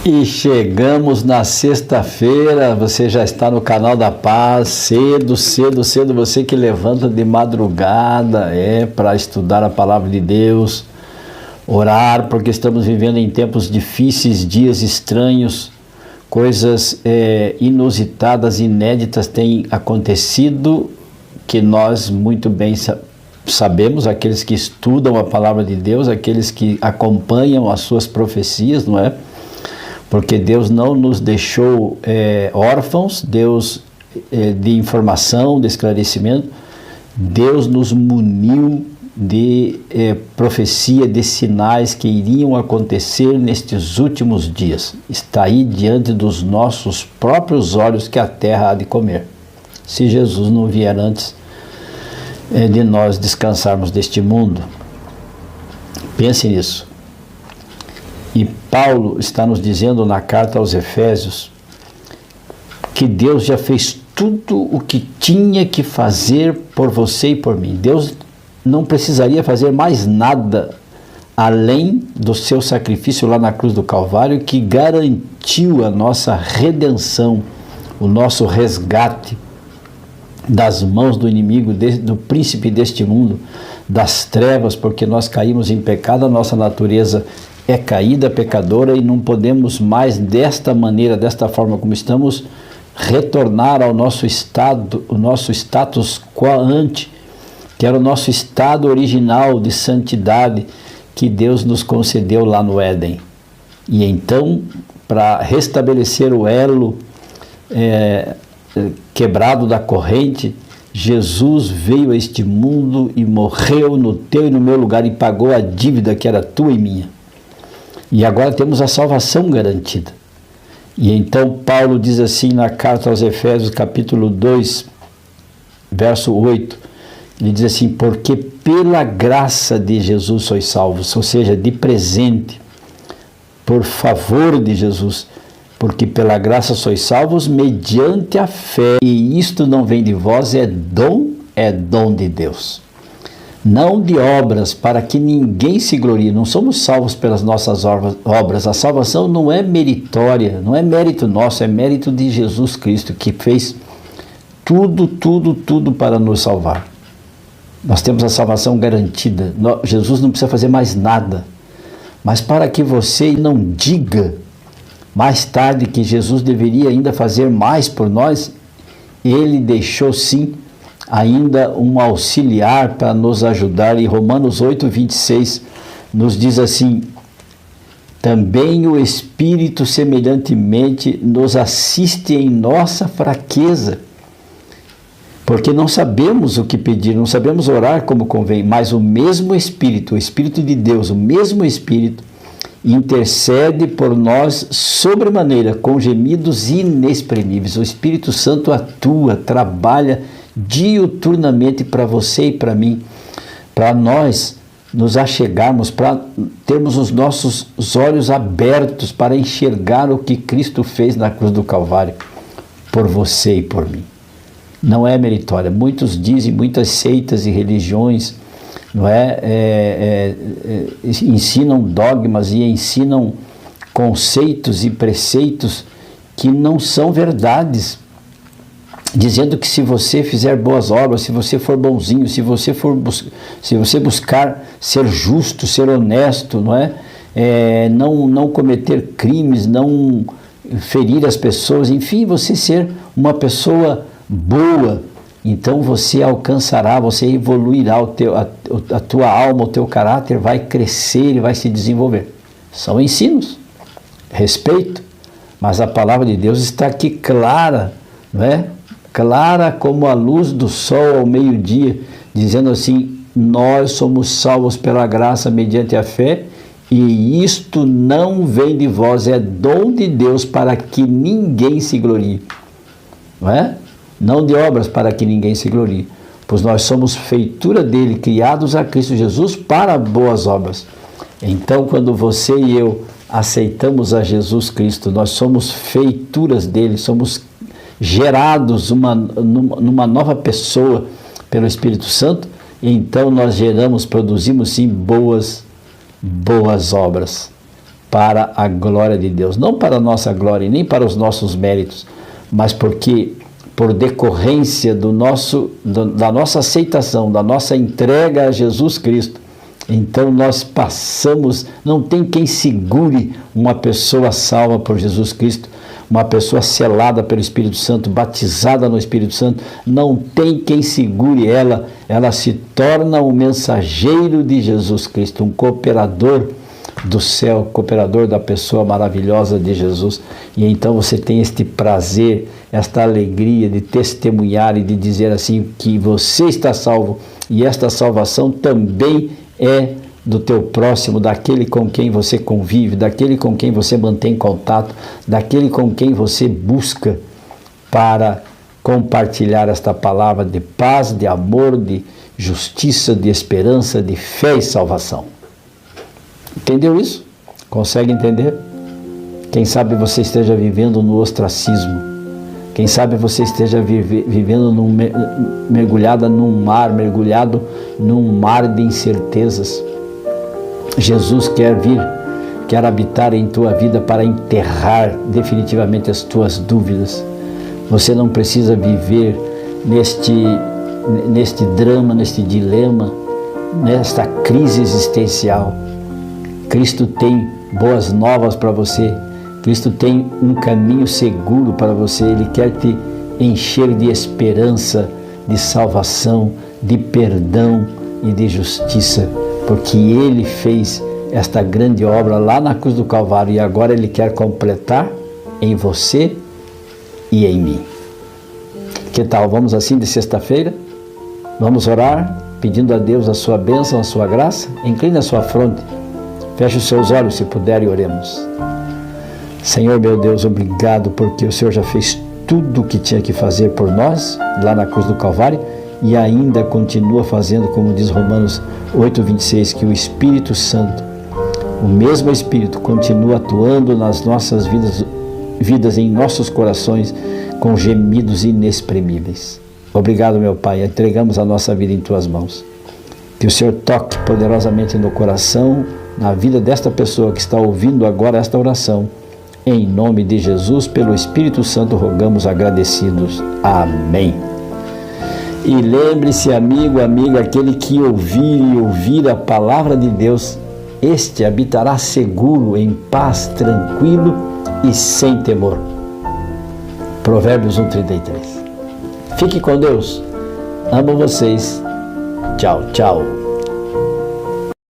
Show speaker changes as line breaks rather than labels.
E chegamos na sexta-feira, você já está no canal da Paz, cedo, você que levanta de madrugada, para estudar a palavra de Deus, orar, porque estamos vivendo em tempos difíceis, dias estranhos, coisas inusitadas, inéditas têm acontecido, que nós muito bem sabemos, aqueles que estudam a palavra de Deus, aqueles que acompanham as suas profecias, não é? Porque Deus não nos deixou órfãos, Deus de informação, de esclarecimento, Deus nos muniu de profecia, de sinais que iriam acontecer nestes últimos dias. Está aí diante dos nossos próprios olhos que a terra há de comer, se Jesus não vier antes de nós descansarmos deste mundo. Pense nisso. E Paulo está nos dizendo na carta aos Efésios que Deus já fez tudo o que tinha que fazer por você e por mim. Deus não precisaria fazer mais nada além do seu sacrifício lá na cruz do Calvário, que garantiu a nossa redenção, o nosso resgate das mãos do inimigo, do príncipe deste mundo, das trevas, porque nós caímos em pecado, a nossa natureza é caída, pecadora, e não podemos mais desta maneira, desta forma como estamos, retornar ao nosso estado, o nosso status quo ante, que era o nosso estado original de santidade que Deus nos concedeu lá no Éden. E então, para restabelecer o elo quebrado da corrente, Jesus veio a este mundo e morreu no teu e no meu lugar e pagou a dívida que era tua e minha. E agora temos a salvação garantida. E então Paulo diz assim na carta aos Efésios, capítulo 2, verso 8, ele diz assim: porque pela graça de Jesus sois salvos, ou seja, de presente, por favor de Jesus, porque pela graça sois salvos mediante a fé, e isto não vem de vós, é dom de Deus. Não de obras, para que ninguém se glorie. Não somos salvos pelas nossas obras. A salvação não é meritória, não é mérito nosso, é mérito de Jesus Cristo, que fez tudo para nos salvar. Nós temos a salvação garantida. Jesus não precisa fazer mais nada. Mas para que você não diga mais tarde que Jesus deveria ainda fazer mais por nós, ele deixou sim ainda um auxiliar para nos ajudar. E Romanos 8, 26 nos diz assim: também o Espírito semelhantemente nos assiste em nossa fraqueza, porque não sabemos o que pedir, não sabemos orar como convém, mas o mesmo Espírito, o Espírito de Deus, o mesmo Espírito, intercede por nós sobremaneira, com gemidos inexprimíveis. O Espírito Santo atua, trabalha diuturnamente para você e para mim, para nós nos achegarmos, para termos os nossos olhos abertos para enxergar o que Cristo fez na cruz do Calvário por você e por mim. Não é meritória. Muitos dizem, muitas seitas e religiões, não ensinam dogmas e ensinam conceitos e preceitos que não são verdades, dizendo que se você fizer boas obras, se você for bonzinho, se você buscar ser justo, ser honesto, não cometer crimes, não ferir as pessoas, enfim, você ser uma pessoa boa, então você alcançará, você evoluirá, a tua alma, o teu caráter vai crescer e vai se desenvolver. São ensinos, respeito, mas a palavra de Deus está aqui clara, clara como a luz do sol ao meio-dia, dizendo assim: nós somos salvos pela graça mediante a fé, e isto não vem de vós, é dom de Deus, para que ninguém se glorie. Não de obras, para que ninguém se glorie, pois nós somos feitura dele, criados a Cristo Jesus para boas obras. Então, quando você e eu aceitamos a Jesus Cristo, nós somos feituras dele, somos gerados numa nova pessoa pelo Espírito Santo, então nós produzimos sim boas obras. para a glória de Deus. Não para a nossa glória, nem para os nossos méritos, mas porque por decorrência da nossa aceitação, da nossa entrega a Jesus Cristo, então nós passamos, não tem quem segure uma pessoa salva por Jesus Cristo, uma pessoa selada pelo Espírito Santo, batizada no Espírito Santo, não tem quem segure ela, ela se torna um mensageiro de Jesus Cristo, um cooperador do céu, cooperador da pessoa maravilhosa de Jesus. E então você tem este prazer, esta alegria de testemunhar e de dizer assim que você está salvo, e esta salvação também é do teu próximo, daquele com quem você convive, daquele com quem você mantém contato, daquele com quem você busca para compartilhar esta palavra de paz, de amor, de justiça, de esperança, de fé e salvação. Entendeu isso? Consegue entender? Quem sabe você esteja vivendo no ostracismo. Quem sabe você esteja vivendo mergulhado num mar de incertezas. Jesus quer vir, quer habitar em tua vida para enterrar definitivamente as tuas dúvidas. Você não precisa viver neste drama, neste dilema, nesta crise existencial. Cristo tem boas novas para você. Cristo tem um caminho seguro para você. Ele quer te encher de esperança, de salvação, de perdão e de justiça, porque Ele fez esta grande obra lá na cruz do Calvário e agora Ele quer completar em você e em mim. Que tal? Vamos assim de sexta-feira? Vamos orar, pedindo a Deus a sua bênção, a sua graça? Incline a sua fronte, feche os seus olhos se puder e oremos. Senhor meu Deus, obrigado porque o Senhor já fez tudo o que tinha que fazer por nós lá na cruz do Calvário e ainda continua fazendo, como diz Romanos 8:26, que o Espírito Santo, o mesmo Espírito, continua atuando nas nossas vidas em nossos corações com gemidos inexprimíveis. Obrigado, meu Pai, entregamos a nossa vida em Tuas mãos. Que o Senhor toque poderosamente no coração, na vida desta pessoa que está ouvindo agora esta oração. Em nome de Jesus, pelo Espírito Santo, rogamos agradecidos. Amém. E lembre-se, amigo, amiga, aquele que ouvir a palavra de Deus, este habitará seguro, em paz, tranquilo e sem temor. Provérbios 1:33. Fique com Deus. Amo vocês. Tchau, tchau.